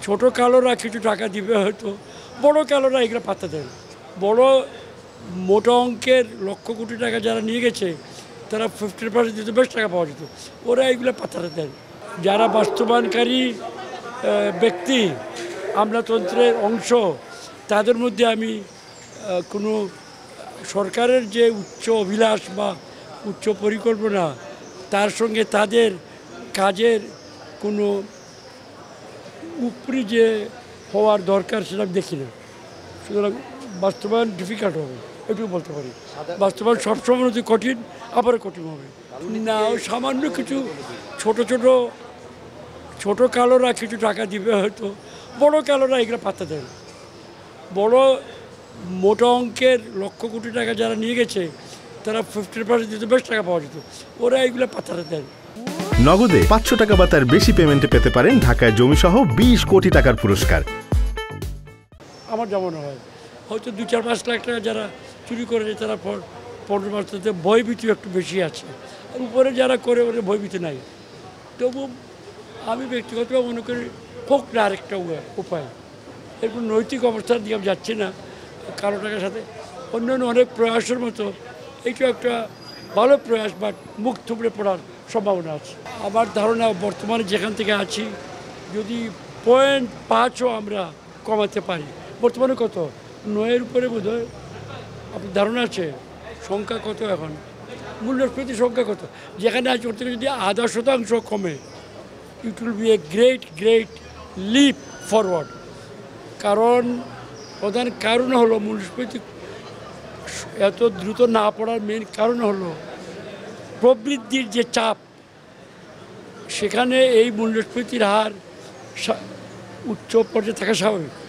ছোট কালোরা কিছু টাকা দিবে হয়তো, বড় কালোরা এগুলো পাত্তা দেয় না। বড় মোটা অঙ্কের লক্ষ কোটি টাকা যারা নিয়ে গেছে তারা 50% দিতে বেশ টাকা পাওয়া যেত, ওরা এগুলো পাত্তা দেয়। যারা বাস্তবায়নকারী ব্যক্তি, আমলাতন্ত্রের অংশ, তাদের মধ্যে আমি কোনো সরকারের যে উচ্চ অভিলাষ বা উচ্চ পরিকল্পনা তার সঙ্গে তাদের কাজের কোনো উপরি যে হওয়ার দরকার সেটা আমি দেখি না। সুতরাং বাস্তবায়ন ডিফিকাল্ট হবে, এটুকু বলতে পারি। বাস্তবায়ন সবসময় যদি কঠিন, আবারও কঠিন হবে না। সামান্য কিছু ছোট কালোরা কিছু টাকা দিবে হয়তো, বড় কালোরা এগুলো পাত্তা দেয় না। বড় মোটা অঙ্কের লক্ষ কোটি টাকা যারা নিয়ে গেছে তারা 50% দিতে বেশ টাকা পাওয়া যেত, ওরা এগুলো পাত্তা দেয় না। নগদে 500 টাকা বা তার বেশি পেমেন্টে পেতে পারেন ঢাকায় জমিসহ 20 কোটি টাকার পুরস্কার। আমার যেমন হয় হয়তো 2-4-5 লাখ টাকা যারা চুরি করেছে তারা 15 মাসে ভয়ভীতি একটু বেশি আছে, আর উপরে যারা করে ওদের ভয়ভীতি নাই। তবু আমি ব্যক্তিগতভাবে মনে করি হোক না আরেকটা উপায়। এরপর নৈতিক অবস্থার দিকে আমি যাচ্ছি না কারো টাকার সাথে। অন্যান্য অনেক প্রয়াসের মতো এইটা একটা ভালো প্রয়াস, বাট মুখ থুবড়ে পড়ার সম্ভাবনা আছে। আমার ধারণা বর্তমানে যেখান থেকে আছি যদি 0.5ও আমরা কমাতে পারি, বর্তমানে কত 9-এর উপরে বোধ হয়, আপনার ধারণা আছে সংখ্যা কত এখন, মূল্যস্ফীতি সংখ্যা কত, যেখানে আছে ওর থেকে যদি 0.5% কমে, it will be a great leap forward. কারণ প্রধান কারণ হলো মূল্যস্ফীতি এত দ্রুত না পড়ার মেন কারণ হলো প্রবৃদ্ধির যে চাপ, সেখানে এই মূল্যস্ফীতির হার উচ্চ পর্যায়ে থাকা স্বাভাবিক।